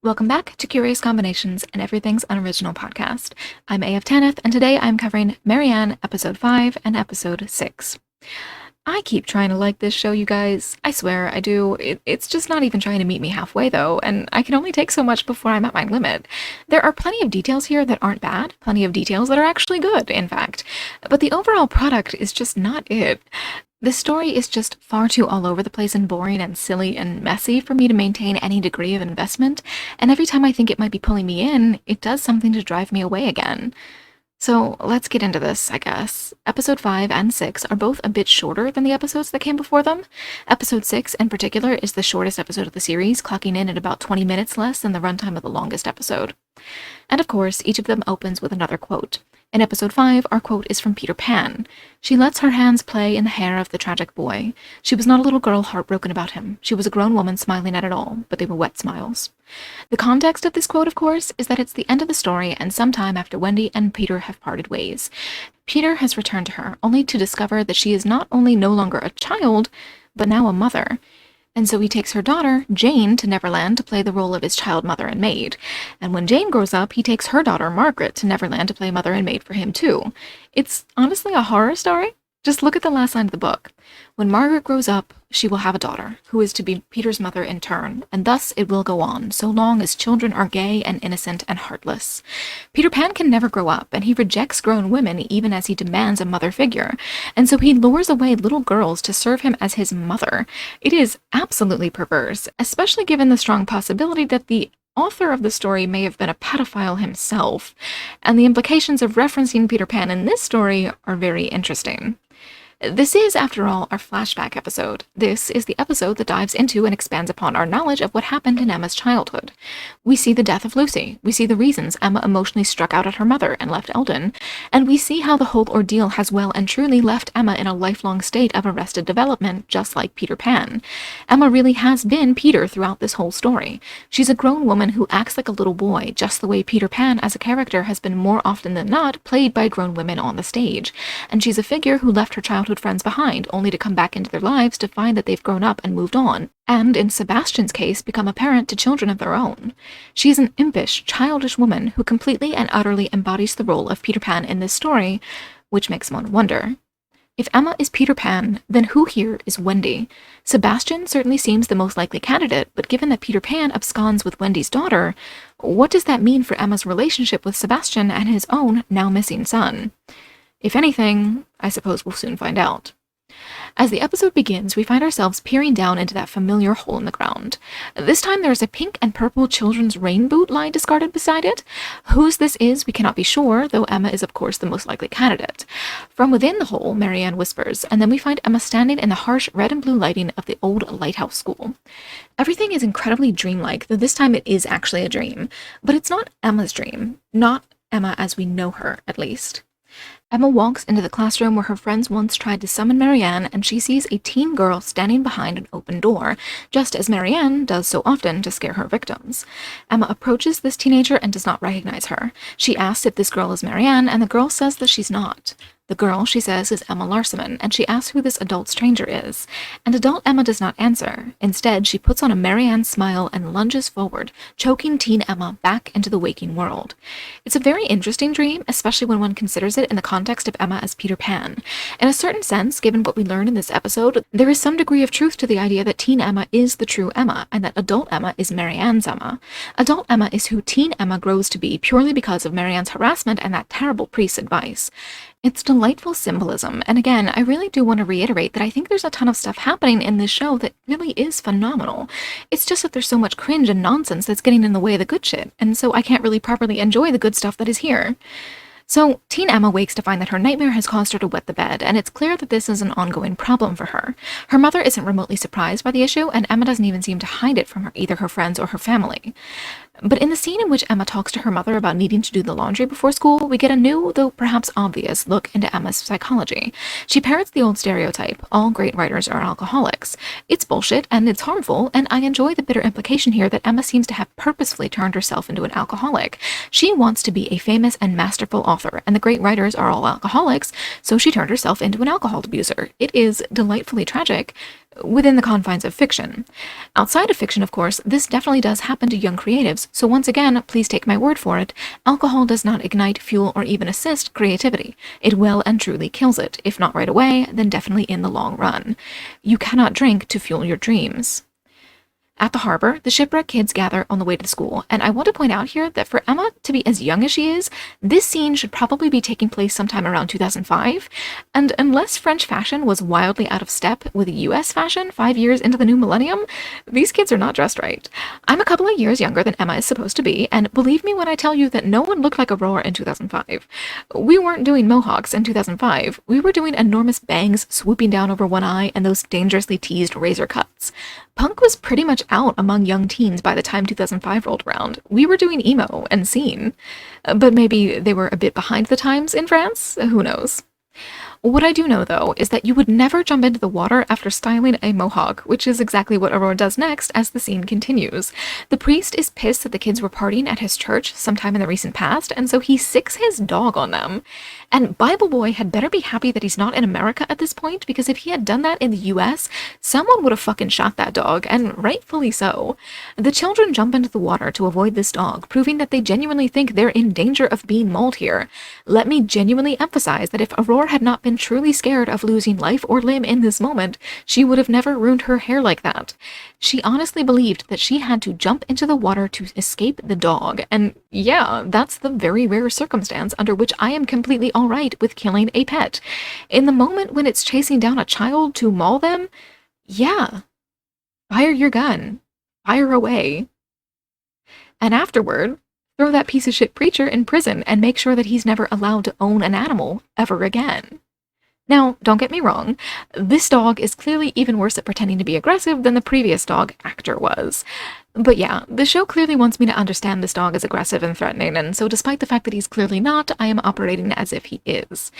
Welcome back to Curious Combinations and Everything's Unoriginal podcast. I'm AF Tanith, and today I'm covering Marianne, Episode 5 and Episode 6. I keep trying to like this show, you guys. I swear I do. It's just not even trying to meet me halfway, though, and I can only take so much before I'm at my limit. There are plenty of details here that aren't bad, plenty of details that are actually good, in fact. But the overall product is just not it. This story is just far too all over the place and boring and silly and messy for me to maintain any degree of investment, and every time I think it might be pulling me in, it does something to drive me away again. So let's get into this, I guess. Episode 5 and 6 are both a bit shorter than the episodes that came before them. Episode 6, in particular, is the shortest episode of the series, clocking in at about 20 minutes less than the runtime of the longest episode. And of course, each of them opens with another quote. In episode 5, our quote is from Peter Pan. She lets her hands play in the hair of the tragic boy. She was not a little girl heartbroken about him. She was a grown woman smiling at it all, but they were wet smiles. The context of this quote, of course, is that it's the end of the story and sometime after Wendy and Peter have parted ways. Peter has returned to her, only to discover that she is not only no longer a child, but now a mother. And so he takes her daughter, Jane, to Neverland to play the role of his child mother and maid. And when Jane grows up, he takes her daughter, Margaret, to Neverland to play mother and maid for him too. It's honestly a horror story. Just look at the last line of the book. When Margaret grows up, she will have a daughter, who is to be Peter's mother in turn, and thus it will go on, so long as children are gay and innocent and heartless. Peter Pan can never grow up, and he rejects grown women even as he demands a mother figure, and so he lures away little girls to serve him as his mother. It is absolutely perverse, especially given the strong possibility that the author of the story may have been a pedophile himself, and the implications of referencing Peter Pan in this story are very interesting. This is, after all, our flashback episode. This is the episode that dives into and expands upon our knowledge of what happened in Emma's childhood. We see the death of Lucy, we see the reasons Emma emotionally struck out at her mother and left Eldon, and we see how the whole ordeal has well and truly left Emma in a lifelong state of arrested development, just like Peter Pan. Emma really has been Peter throughout this whole story. She's a grown woman who acts like a little boy, just the way Peter Pan as a character has been more often than not played by grown women on the stage, and she's a figure who left her childhood friends behind, only to come back into their lives to find that they've grown up and moved on, and in Sebastian's case, become a parent to children of their own. She is an impish, childish woman who completely and utterly embodies the role of Peter Pan in this story, which makes one wonder. If Emma is Peter Pan, then who here is Wendy? Sebastian certainly seems the most likely candidate, but given that Peter Pan absconds with Wendy's daughter, what does that mean for Emma's relationship with Sebastian and his own now missing son? If anything, I suppose we'll soon find out. As the episode begins, we find ourselves peering down into that familiar hole in the ground. This time there is a pink and purple children's rain boot lying discarded beside it. Whose this is, we cannot be sure, though Emma is of course the most likely candidate. From within the hole, Marianne whispers, and then we find Emma standing in the harsh red and blue lighting of the old lighthouse school. Everything is incredibly dreamlike, though this time it is actually a dream. But it's not Emma's dream. Not Emma as we know her, at least. Emma walks into the classroom where her friends once tried to summon Marianne, and she sees a teen girl standing behind an open door, just as Marianne does so often to scare her victims. Emma approaches this teenager and does not recognize her. She asks if this girl is Marianne, and the girl says that she's not. The girl, she says, is Emma Larseman, and she asks who this adult stranger is. And adult Emma does not answer. Instead, she puts on a Marianne smile and lunges forward, choking teen Emma back into the waking world. It's a very interesting dream, especially when one considers it in the context of Emma as Peter Pan. In a certain sense, given what we learn in this episode, there is some degree of truth to the idea that teen Emma is the true Emma, and that adult Emma is Marianne's Emma. Adult Emma is who teen Emma grows to be purely because of Marianne's harassment and that terrible priest's advice. It's delightful symbolism, and again, I really do want to reiterate that I think there's a ton of stuff happening in this show that really is phenomenal. It's just that there's so much cringe and nonsense that's getting in the way of the good shit, and so I can't really properly enjoy the good stuff that is here. So, teen Emma wakes to find that her nightmare has caused her to wet the bed, and it's clear that this is an ongoing problem for her. Her mother isn't remotely surprised by the issue, and Emma doesn't even seem to hide it from either her friends or her family. But in the scene in which Emma talks to her mother about needing to do the laundry before school, we get a new, though perhaps obvious, look into Emma's psychology. She parrots the old stereotype, all great writers are alcoholics. It's bullshit, and it's harmful, and I enjoy the bitter implication here that Emma seems to have purposefully turned herself into an alcoholic. She wants to be a famous and masterful author, and the great writers are all alcoholics, so she turned herself into an alcohol abuser. It is delightfully tragic, within the confines of fiction. Outside of fiction, of course, this definitely does happen to young creatives, so once again, please take my word for it, alcohol does not ignite, fuel, or even assist creativity. It well and truly kills it, if not right away, then definitely in the long run. You cannot drink to fuel your dreams. At the harbor, the shipwreck kids gather on the way to school, and I want to point out here that for Emma to be as young as she is, this scene should probably be taking place sometime around 2005, and unless French fashion was wildly out of step with US fashion 5 years into the new millennium, these kids are not dressed right. I'm a couple of years younger than Emma is supposed to be, and believe me when I tell you that no one looked like Aurora in 2005. We weren't doing mohawks in 2005, we were doing enormous bangs swooping down over one eye and those dangerously teased razor cuts. Punk was pretty much out among young teens by the time 2005 rolled around. We were doing emo and scene. But maybe they were a bit behind the times in France? Who knows? What I do know, though, is that you would never jump into the water after styling a mohawk, which is exactly what Aurora does next as the scene continues. The priest is pissed that the kids were partying at his church sometime in the recent past, and so he sicks his dog on them. And Bible Boy had better be happy that he's not in America at this point, because if he had done that in the US, someone would have fucking shot that dog, and rightfully so. The children jump into the water to avoid this dog, proving that they genuinely think they're in danger of being mauled here. Let me genuinely emphasize that if Aurora had not been truly scared of losing life or limb in this moment, she would have never ruined her hair like that. She honestly believed that she had to jump into the water to escape the dog, and yeah, that's the very rare circumstance under which I am completely alright with killing a pet. In the moment when it's chasing down a child to maul them, yeah, fire your gun. Fire away. And afterward, throw that piece of shit preacher in prison and make sure that he's never allowed to own an animal ever again. Now, don't get me wrong, this dog is clearly even worse at pretending to be aggressive than the previous dog actor was. But yeah, the show clearly wants me to understand this dog is aggressive and threatening, and so despite the fact that he's clearly not, I am operating as if he is.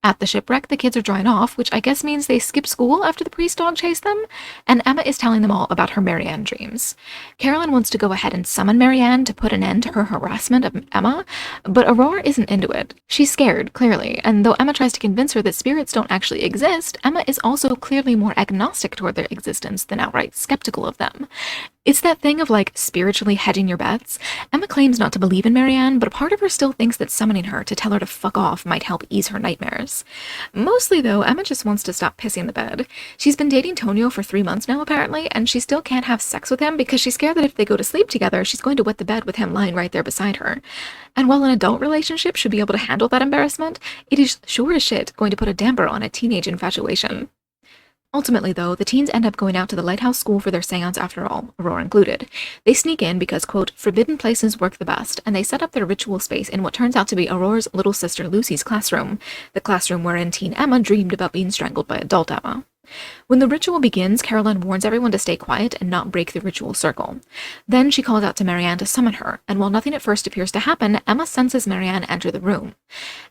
At the shipwreck, the kids are drying off, which I guess means they skip school after the priest dog chased them, and Emma is telling them all about her Marianne dreams. Carolyn wants to go ahead and summon Marianne to put an end to her harassment of Emma, but Aurora isn't into it. She's scared, clearly, and though Emma tries to convince her that spirits don't actually exist, Emma is also clearly more agnostic toward their existence than outright skeptical of them. It's that thing of, like, spiritually hedging your bets. Emma claims not to believe in Marianne, but a part of her still thinks that summoning her to tell her to fuck off might help ease her nightmares. Mostly, though, Emma just wants to stop pissing the bed. She's been dating Tonio for 3 months now, apparently, and she still can't have sex with him because she's scared that if they go to sleep together, she's going to wet the bed with him lying right there beside her. And while an adult relationship should be able to handle that embarrassment, it is sure as shit going to put a damper on a teenage infatuation. Ultimately, though, the teens end up going out to the lighthouse school for their seance after all, Aurora included. They sneak in because, quote, forbidden places work the best, and they set up their ritual space in what turns out to be Aurora's little sister Lucy's classroom, the classroom wherein teen Emma dreamed about being strangled by adult Emma. When the ritual begins, Carolyn warns everyone to stay quiet and not break the ritual circle. Then she calls out to Marianne to summon her, and while nothing at first appears to happen, Emma senses Marianne enter the room.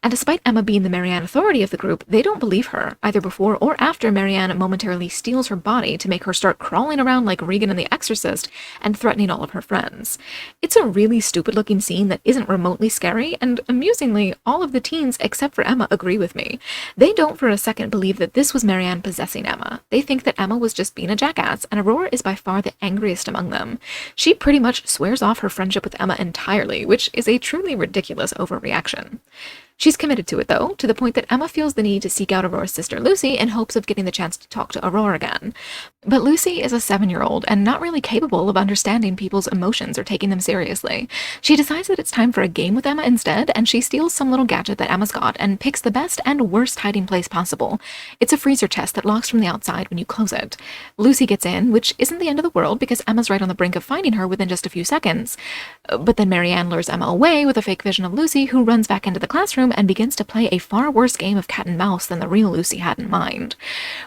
And despite Emma being the Marianne authority of the group, they don't believe her, either before or after Marianne momentarily steals her body to make her start crawling around like Regan in The Exorcist and threatening all of her friends. It's a really stupid-looking scene that isn't remotely scary, and amusingly, all of the teens except for Emma agree with me. They don't for a second believe that this was Marianne possessing Emma. They think that Emma was just being a jackass, and Aurora is by far the angriest among them. She pretty much swears off her friendship with Emma entirely, which is a truly ridiculous overreaction. She's committed to it, though, to the point that Emma feels the need to seek out Aurora's sister Lucy in hopes of getting the chance to talk to Aurora again. But Lucy is a 7-year-old and not really capable of understanding people's emotions or taking them seriously. She decides that it's time for a game with Emma instead, and she steals some little gadget that Emma's got and picks the best and worst hiding place possible. It's a freezer chest that locks from the outside when you close it. Lucy gets in, which isn't the end of the world because Emma's right on the brink of finding her within just a few seconds. But then Marianne lures Emma away with a fake vision of Lucy, who runs back into the classroom and begins to play a far worse game of cat and mouse than the real Lucy had in mind.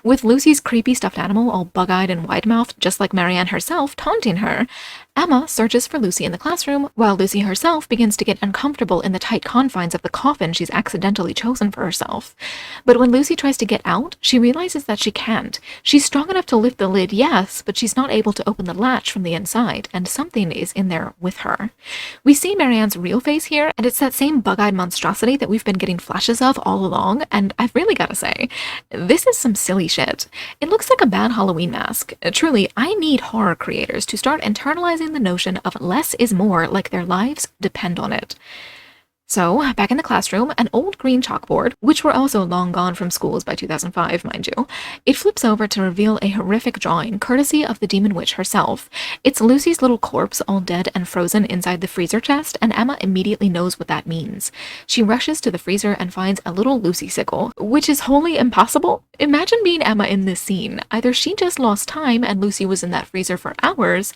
With Lucy's creepy stuffed animal all bug-eyed and wide-mouthed just like Marianne herself taunting her, Emma searches for Lucy in the classroom, while Lucy herself begins to get uncomfortable in the tight confines of the coffin she's accidentally chosen for herself. But when Lucy tries to get out, she realizes that she can't. She's strong enough to lift the lid, yes, but she's not able to open the latch from the inside, and something is in there with her. We see Marianne's real face here, and it's that same bug-eyed monstrosity that that we've been getting flashes of all along, and I've really gotta say, this is some silly shit. It looks like a bad Halloween mask. Truly, I need horror creators to start internalizing the notion of less is more, like their lives depend on it. So, back in the classroom, an old green chalkboard, which were also long gone from schools by 2005, mind you, it flips over to reveal a horrific drawing, courtesy of the demon witch herself. It's Lucy's little corpse, all dead and frozen inside the freezer chest, and Emma immediately knows what that means. She rushes to the freezer and finds a little Lucy sickle, which is wholly impossible. Imagine being Emma in this scene. Either she just lost time and Lucy was in that freezer for hours,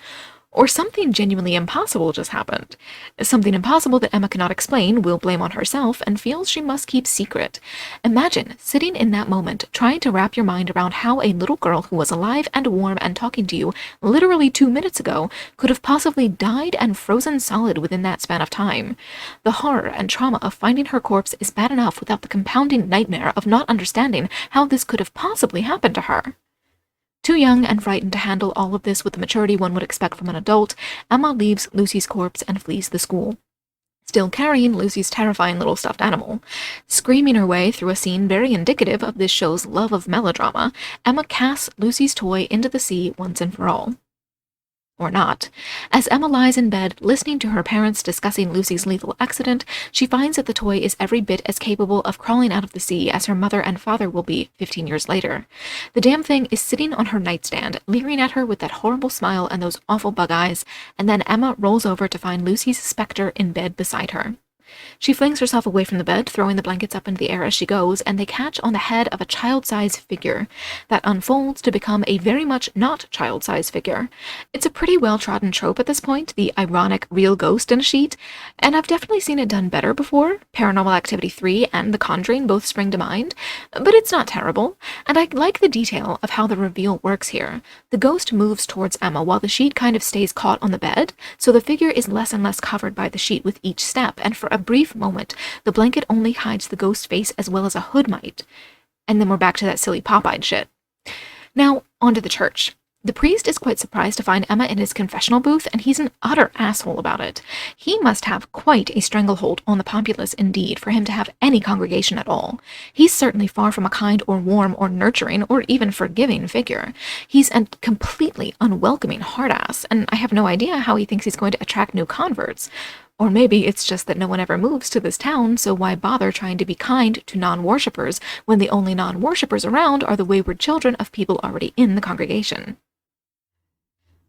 or something genuinely impossible just happened. Something impossible that Emma cannot explain, will blame on herself, and feels she must keep secret. Imagine sitting in that moment, trying to wrap your mind around how a little girl who was alive and warm and talking to you literally 2 minutes ago could have possibly died and frozen solid within that span of time. The horror and trauma of finding her corpse is bad enough without the compounding nightmare of not understanding how this could have possibly happened to her. Too young and frightened to handle all of this with the maturity one would expect from an adult, Emma leaves Lucy's corpse and flees the school, still carrying Lucy's terrifying little stuffed animal. Screaming her way through a scene very indicative of this show's love of melodrama, Emma casts Lucy's toy into the sea once and for all. Or not. As Emma lies in bed, listening to her parents discussing Lucy's lethal accident, she finds that the toy is every bit as capable of crawling out of the sea as her mother and father will be 15 years later. The damn thing is sitting on her nightstand, leering at her with that horrible smile and those awful bug eyes, and then Emma rolls over to find Lucy's specter in bed beside her. She flings herself away from the bed, throwing the blankets up into the air as she goes, and they catch on the head of a child-size figure that unfolds to become a very much not child-size figure. It's a pretty well-trodden trope at this point, the ironic real ghost in a sheet, and I've definitely seen it done better before. Paranormal Activity 3 and The Conjuring both spring to mind, but it's not terrible, and I like the detail of how the reveal works here. The ghost moves towards Emma while the sheet kind of stays caught on the bed, so the figure is less and less covered by the sheet with each step, and for a brief moment, the blanket only hides the ghost face as well as a hood might. And then we're back to that silly pop-eyed shit. Now, onto the church. The priest is quite surprised to find Emma in his confessional booth, and he's an utter asshole about it. He must have quite a stranglehold on the populace indeed for him to have any congregation at all. He's certainly far from a kind or warm or nurturing or even forgiving figure. He's a completely unwelcoming hard-ass, and I have no idea how he thinks he's going to attract new converts. Or maybe it's just that no one ever moves to this town, so why bother trying to be kind to non-worshippers when the only non-worshippers around are the wayward children of people already in the congregation?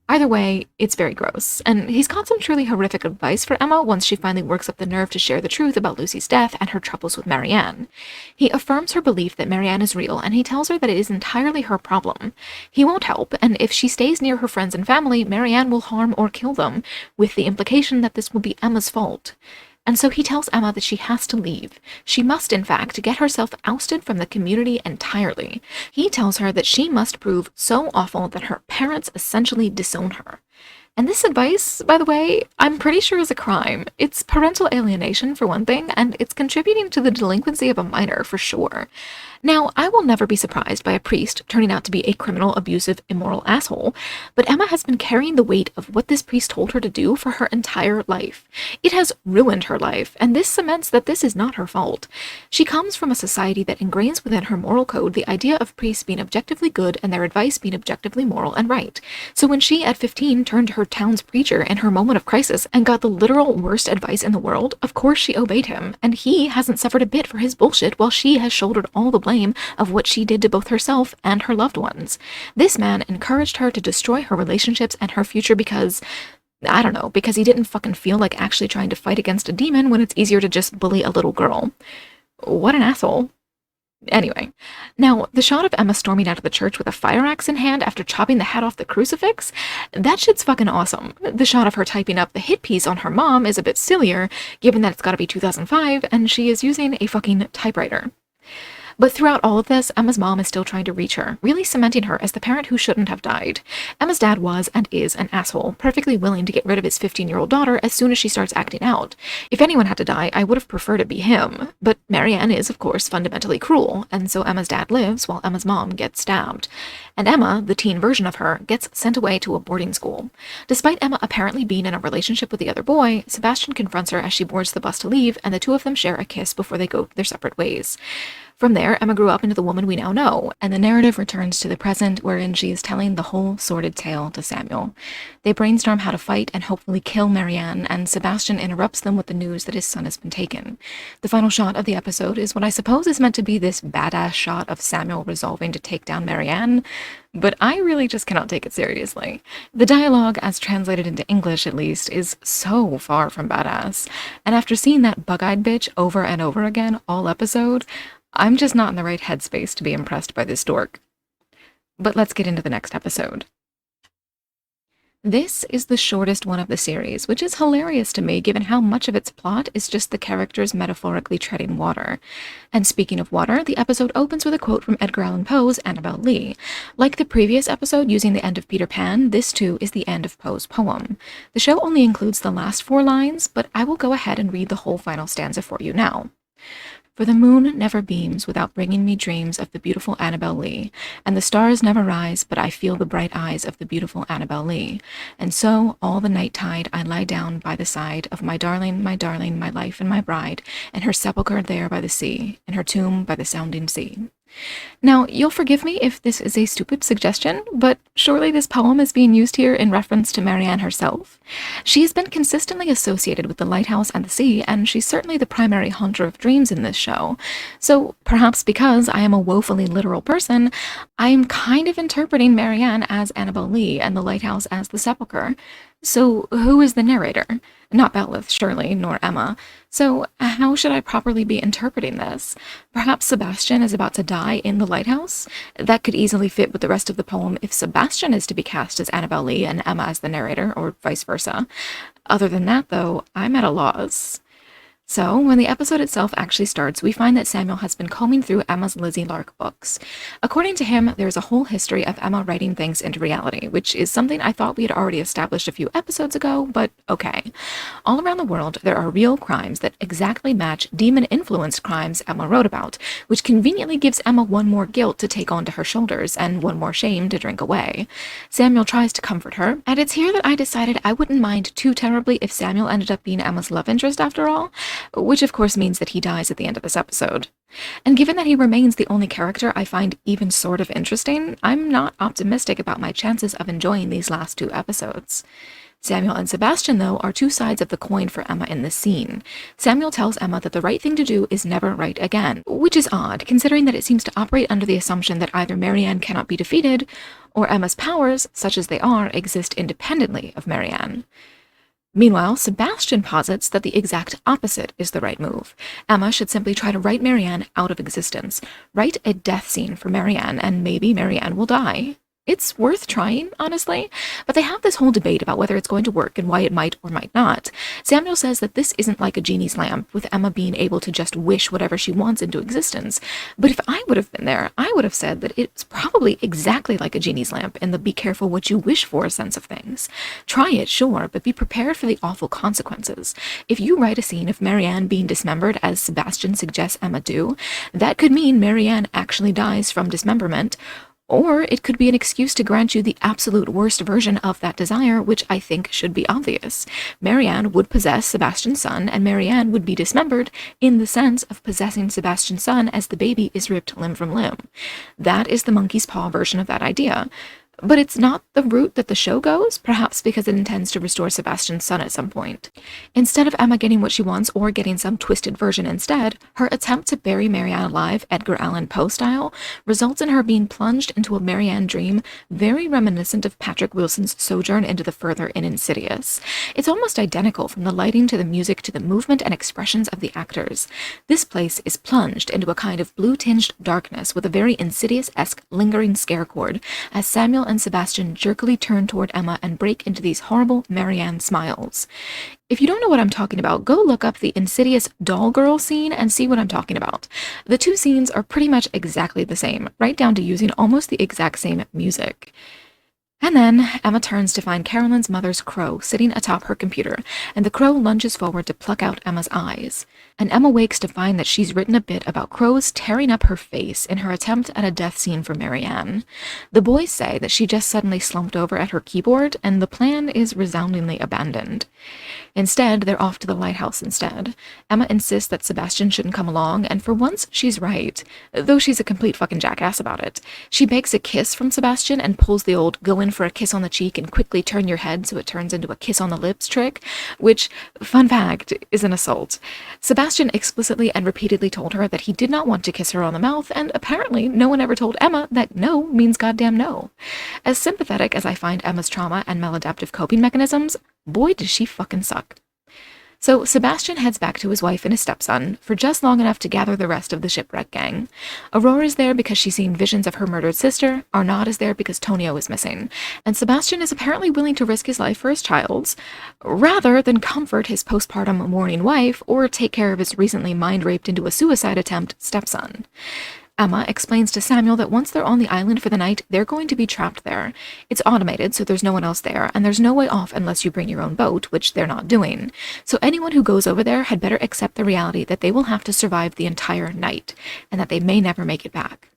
Either way, it's very gross, and he's got some truly horrific advice for Emma once she finally works up the nerve to share the truth about Lucy's death and her troubles with Marianne. He affirms her belief that Marianne is real, and he tells her that it is entirely her problem. He won't help, and if she stays near her friends and family, Marianne will harm or kill them, with the implication that this will be Emma's fault. And so he tells Emma that she has to leave. She must, in fact, get herself ousted from the community entirely. He tells her that she must prove so awful that her parents essentially disown her. And this advice, by the way, I'm pretty sure is a crime. It's parental alienation, for one thing, and it's contributing to the delinquency of a minor, for sure. Now, I will never be surprised by a priest turning out to be a criminal, abusive, immoral asshole, but Emma has been carrying the weight of what this priest told her to do for her entire life. It has ruined her life, and this cements that this is not her fault. She comes from a society that ingrains within her moral code the idea of priests being objectively good and their advice being objectively moral and right. So when she, at 15, turned to her town's preacher in her moment of crisis and got the literal worst advice in the world, of course she obeyed him, and he hasn't suffered a bit for his bullshit while she has shouldered all the blame of what she did to both herself and her loved ones. This man encouraged her to destroy her relationships and her future because, I don't know, because he didn't fucking feel like actually trying to fight against a demon when it's easier to just bully a little girl. What an asshole. Anyway, now, the shot of Emma storming out of the church with a fire axe in hand after chopping the head off the crucifix, that shit's fucking awesome. The shot of her typing up the hit piece on her mom is a bit sillier, given that it's gotta be 2005, and she is using a fucking typewriter. But throughout all of this, Emma's mom is still trying to reach her, really cementing her as the parent who shouldn't have died. Emma's dad was and is an asshole, perfectly willing to get rid of his 15-year-old daughter as soon as she starts acting out. If anyone had to die, I would have preferred it be him. But Marianne is, of course, fundamentally cruel, and so Emma's dad lives while Emma's mom gets stabbed. And Emma, the teen version of her, gets sent away to a boarding school. Despite Emma apparently being in a relationship with the other boy, Sebastian confronts her as she boards the bus to leave, and the two of them share a kiss before they go their separate ways. From there, Emma grew up into the woman we now know, and the narrative returns to the present, wherein she is telling the whole sordid tale to Samuel. They brainstorm how to fight and hopefully kill Marianne, and Sebastian interrupts them with the news that his son has been taken. The final shot of the episode is what I suppose is meant to be this badass shot of Samuel resolving to take down Marianne, but I really just cannot take it seriously. The dialogue, as translated into English at least, is so far from badass, and after seeing that bug-eyed bitch over and over again all episode, I'm just not in the right headspace to be impressed by this dork. But let's get into the next episode. This is the shortest one of the series, which is hilarious to me given how much of its plot is just the characters metaphorically treading water. And speaking of water, the episode opens with a quote from Edgar Allan Poe's Annabel Lee. Like the previous episode using the end of Peter Pan, this too is the end of Poe's poem. The show only includes the last 4 lines, but I will go ahead and read the whole final stanza for you now. For the moon never beams without bringing me dreams of the beautiful Annabel Lee, and the stars never rise but I feel the bright eyes of the beautiful Annabel Lee. And so, all the night tide, I lie down by the side of my darling, my life and my bride, and her sepulchre there by the sea, and her tomb by the sounding sea. Now, you'll forgive me if this is a stupid suggestion, but surely this poem is being used here in reference to Marianne herself. She has been consistently associated with the lighthouse and the sea, and she's certainly the primary haunter of dreams in this show. So perhaps because I am a woefully literal person, I am kind of interpreting Marianne as Annabel Lee and the lighthouse as the sepulchre. So who is the narrator? Not Belith, surely, nor Emma. So how should I properly be interpreting this? Perhaps Sebastian is about to die in the lighthouse? That could easily fit with the rest of the poem if Sebastian is to be cast as Annabel Lee and Emma as the narrator, or vice versa. Other than that, though, I'm at a loss. So, when the episode itself actually starts, we find that Samuel has been combing through Emma's Lizzie Lark books. According to him, there is a whole history of Emma writing things into reality, which is something I thought we had already established a few episodes ago, but okay. All around the world, there are real crimes that exactly match demon-influenced crimes Emma wrote about, which conveniently gives Emma one more guilt to take onto her shoulders and one more shame to drink away. Samuel tries to comfort her, and it's here that I decided I wouldn't mind too terribly if Samuel ended up being Emma's love interest after all, which of course means that he dies at the end of this episode. And given that he remains the only character I find even sort of interesting, I'm not optimistic about my chances of enjoying these last 2 episodes. Samuel and Sebastian, though, are 2 sides of the coin for Emma in this scene. Samuel tells Emma that the right thing to do is never write again, which is odd, considering that it seems to operate under the assumption that either Marianne cannot be defeated, or Emma's powers, such as they are, exist independently of Marianne. Meanwhile, Sebastian posits that the exact opposite is the right move. Emma should simply try to write Marianne out of existence. Write a death scene for Marianne, and maybe Marianne will die. It's worth trying, honestly, but they have this whole debate about whether it's going to work and why it might or might not. Samuel says that this isn't like a genie's lamp, with Emma being able to just wish whatever she wants into existence. But if I would have been there, I would have said that it's probably exactly like a genie's lamp in the be careful what you wish for sense of things. Try it, sure, but be prepared for the awful consequences. If you write a scene of Marianne being dismembered, as Sebastian suggests Emma do, that could mean Marianne actually dies from dismemberment, or it could be an excuse to grant you the absolute worst version of that desire, which I think should be obvious. Marianne would possess Sebastian's son, and Marianne would be dismembered in the sense of possessing Sebastian's son as the baby is ripped limb from limb. That is the monkey's paw version of that idea. But it's not the route that the show goes, perhaps because it intends to restore Sebastian's son at some point. Instead of Emma getting what she wants or getting some twisted version instead, her attempt to bury Marianne alive, Edgar Allan Poe style, results in her being plunged into a Marianne dream very reminiscent of Patrick Wilson's sojourn into the Further in Insidious. It's almost identical from the lighting to the music to the movement and expressions of the actors. This place is plunged into a kind of blue-tinged darkness with a very Insidious-esque lingering scare chord, as Samuel Samuel and Sebastian jerkily turn toward Emma and break into these horrible Marianne smiles. If you don't know what I'm talking about, go look up the insidious doll girl scene and see what I'm talking about. The two scenes are pretty much exactly the same, right down to using almost the exact same music. And then Emma turns to find Carolyn's mother's crow sitting atop her computer, and the crow lunges forward to pluck out Emma's eyes. And Emma wakes to find that she's written a bit about crows tearing up her face in her attempt at a death scene for Marianne. The boys say that she just suddenly slumped over at her keyboard, and the plan is resoundingly abandoned. Instead, they're off to the lighthouse instead. Emma insists that Sebastian shouldn't come along, and for once, she's right, though she's a complete fucking jackass about it. She begs a kiss from Sebastian and pulls the old go in for a kiss on the cheek and quickly turn your head so it turns into a kiss on the lips trick, which, fun fact, is an assault. Sebastian explicitly and repeatedly told her that he did not want to kiss her on the mouth, and apparently no one ever told Emma that no means goddamn no. As sympathetic as I find Emma's trauma and maladaptive coping mechanisms, boy does she fucking suck. So Sebastian heads back to his wife and his stepson for just long enough to gather the rest of the shipwreck gang. Aurora is there because she's seen visions of her murdered sister, Arnaud is there because Tonio is missing, and Sebastian is apparently willing to risk his life for his child's, rather than comfort his postpartum mourning wife or take care of his recently mind-raped into a suicide attempt stepson. Emma explains to Samuel that once they're on the island for the night, they're going to be trapped there. It's automated, so there's no one else there, and there's no way off unless you bring your own boat, which they're not doing. So anyone who goes over there had better accept the reality that they will have to survive the entire night, and that they may never make it back.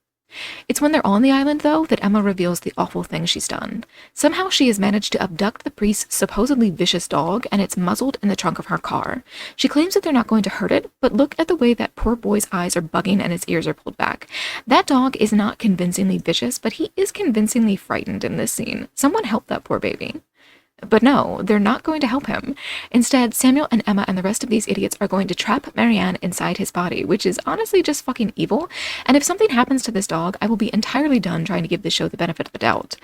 It's when they're on the island, though, that Emma reveals the awful thing she's done. Somehow she has managed to abduct the priest's supposedly vicious dog, and it's muzzled in the trunk of her car. She claims that they're not going to hurt it, but look at the way that poor boy's eyes are bugging and his ears are pulled back. That dog is not convincingly vicious, but he is convincingly frightened in this scene. Someone help that poor baby. But no, they're not going to help him. Instead, Samuel and Emma and the rest of these idiots are going to trap Marianne inside his body, which is honestly just fucking evil, and if something happens to this dog, I will be entirely done trying to give this show the benefit of the doubt.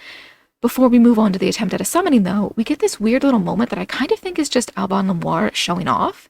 Before we move on to the attempt at a summoning, though, we get this weird little moment that I kind of think is just Alban Lemore showing off.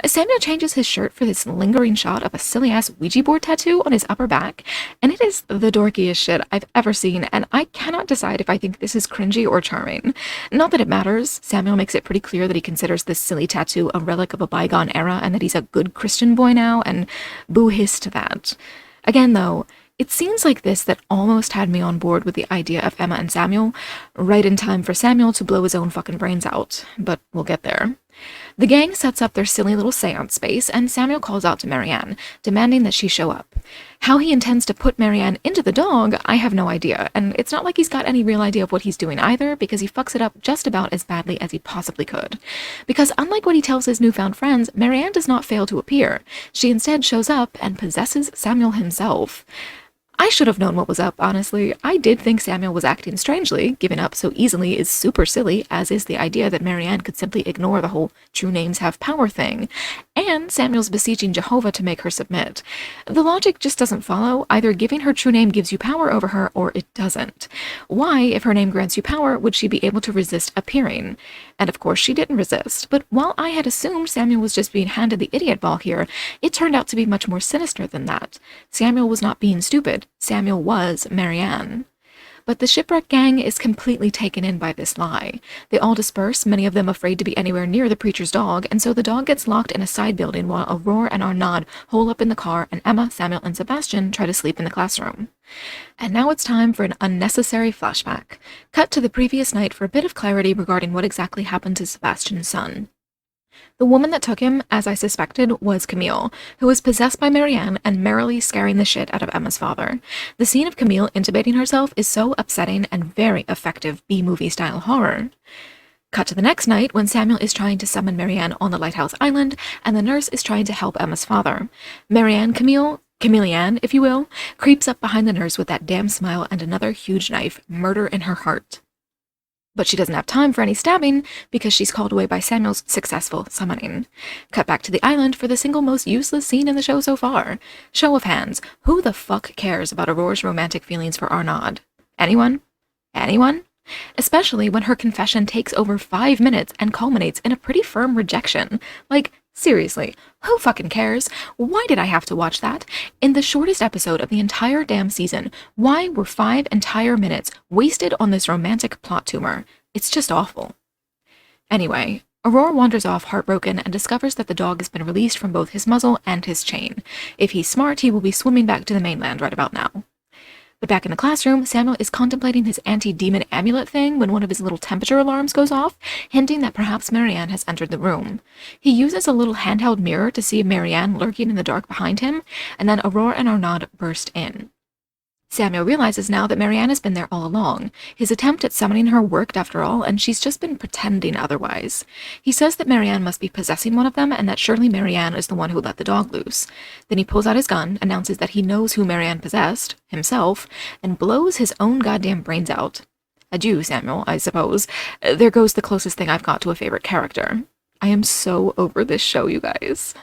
Samuel changes his shirt for this lingering shot of a silly-ass Ouija board tattoo on his upper back, and it is the dorkiest shit I've ever seen, and I cannot decide if I think this is cringy or charming. Not that it matters. Samuel makes it pretty clear that he considers this silly tattoo a relic of a bygone era and that he's a good Christian boy now, and boo-hiss to that. Again, though, it's scenes like this that almost had me on board with the idea of Emma and Samuel, right in time for Samuel to blow his own fucking brains out, but we'll get there. The gang sets up their silly little seance space, and Samuel calls out to Marianne, demanding that she show up. How he intends to put Marianne into the dog, I have no idea, and it's not like he's got any real idea of what he's doing either, because he fucks it up just about as badly as he possibly could. Because unlike what he tells his newfound friends, Marianne does not fail to appear. She instead shows up and possesses Samuel himself. I should have known what was up, honestly. I did think Samuel was acting strangely. Giving up so easily is super silly, as is the idea that Marianne could simply ignore the whole true names have power thing. And Samuel's beseeching Jehovah to make her submit. The logic just doesn't follow. Either giving her true name gives you power over her, or it doesn't. Why, if her name grants you power, would she be able to resist appearing? And of course she didn't resist, but while I had assumed Samuel was just being handed the idiot ball here, it turned out to be much more sinister than that. Samuel was not being stupid. Samuel was Marianne. But the shipwreck gang is completely taken in by this lie. They all disperse, many of them afraid to be anywhere near the preacher's dog, and so the dog gets locked in a side building while Aurore and Arnaud hole up in the car, and Emma, Samuel, and Sebastian try to sleep in the classroom. And now it's time for an unnecessary flashback. Cut to the previous night for a bit of clarity regarding what exactly happened to Sebastian's son. The woman that took him, as I suspected, was Camille, who was possessed by Marianne and merrily scaring the shit out of Emma's father. The scene of Camille intubating herself is so upsetting and very effective B-movie style horror. Cut to the next night when Samuel is trying to summon Marianne on the lighthouse island, and the nurse is trying to help Emma's father. Camilleanne, if you will, creeps up behind the nurse with that damn smile and another huge knife, murder in her heart. But she doesn't have time for any stabbing because she's called away by Samuel's successful summoning. Cut back to the island for the single most useless scene in the show so far. Show of hands, who the fuck cares about Aurore's romantic feelings for Arnaud? Anyone? Anyone? Especially when her confession takes over 5 minutes and culminates in a pretty firm rejection. Like, Seriously, who fucking cares? Why did I have to watch that? In the shortest episode of the entire damn season, why were 5 entire minutes wasted on this romantic plot tumor? It's just awful. Anyway, Aurora wanders off heartbroken and discovers that the dog has been released from both his muzzle and his chain. If he's smart, he will be swimming back to the mainland right about now. But back in the classroom, Samuel is contemplating his anti-demon amulet thing when one of his little temperature alarms goes off, hinting that perhaps Marianne has entered the room. He uses a little handheld mirror to see Marianne lurking in the dark behind him, and then Aurora and Arnaud burst in. Samuel realizes now that Marianne has been there all along. His attempt at summoning her worked after all, and she's just been pretending otherwise. He says that Marianne must be possessing one of them, and that surely Marianne is the one who let the dog loose. Then he pulls out his gun, announces that he knows who Marianne possessed, himself, and blows his own goddamn brains out. Adieu, Samuel, I suppose. There goes the closest thing I've got to a favorite character. I am so over this show, you guys.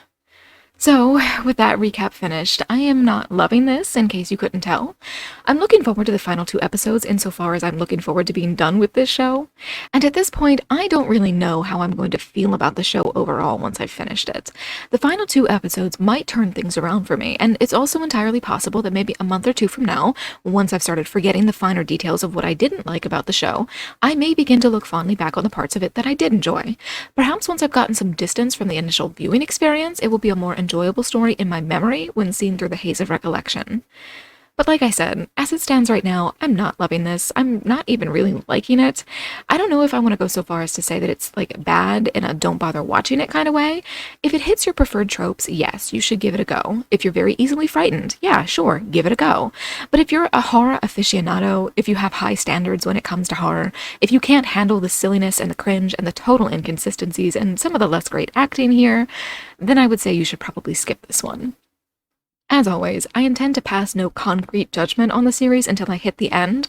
So, with that recap finished, I am not loving this, in case you couldn't tell. I'm looking forward to the final 2 episodes insofar as I'm looking forward to being done with this show. And at this point, I don't really know how I'm going to feel about the show overall once I've finished it. The final 2 episodes might turn things around for me, and it's also entirely possible that maybe a month or 2 from now, once I've started forgetting the finer details of what I didn't like about the show, I may begin to look fondly back on the parts of it that I did enjoy. Perhaps once I've gotten some distance from the initial viewing experience, it will be a more enjoyable story in my memory when seen through the haze of recollection. But like I said, as it stands right now, I'm not loving this. I'm not even really liking it. I don't know if I want to go so far as to say that it's like bad in a don't bother watching it kind of way. If it hits your preferred tropes, yes, you should give it a go. If you're very easily frightened, yeah, sure, give it a go. But if you're a horror aficionado, if you have high standards when it comes to horror, if you can't handle the silliness and the cringe and the total inconsistencies and some of the less great acting here, then I would say you should probably skip this one. As always, I intend to pass no concrete judgment on the series until I hit the end,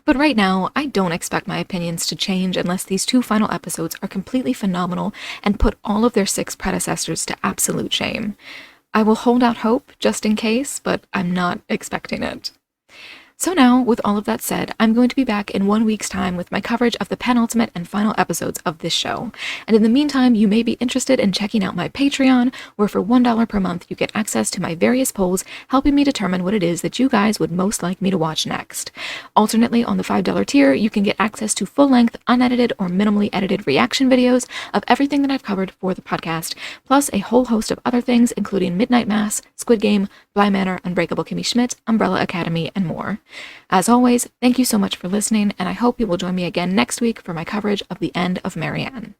but right now, I don't expect my opinions to change unless these 2 final episodes are completely phenomenal and put all of their 6 predecessors to absolute shame. I will hold out hope just in case, but I'm not expecting it. So now, with all of that said, I'm going to be back in 1 week's time with my coverage of the penultimate and final episodes of this show. And in the meantime, you may be interested in checking out my Patreon, where for $1 per month you get access to my various polls, helping me determine what it is that you guys would most like me to watch next. Alternately, on the $5 tier, you can get access to full-length, unedited, or minimally edited reaction videos of everything that I've covered for the podcast, plus a whole host of other things, including Midnight Mass, Squid Game, Bly Manor, Unbreakable Kimmy Schmidt, Umbrella Academy, and more. As always, thank you so much for listening, and I hope you will join me again next week for my coverage of the end of Marianne.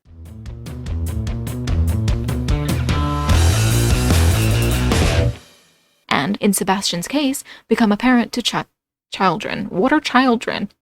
And, in Sebastian's case, become a parent to children. What are children?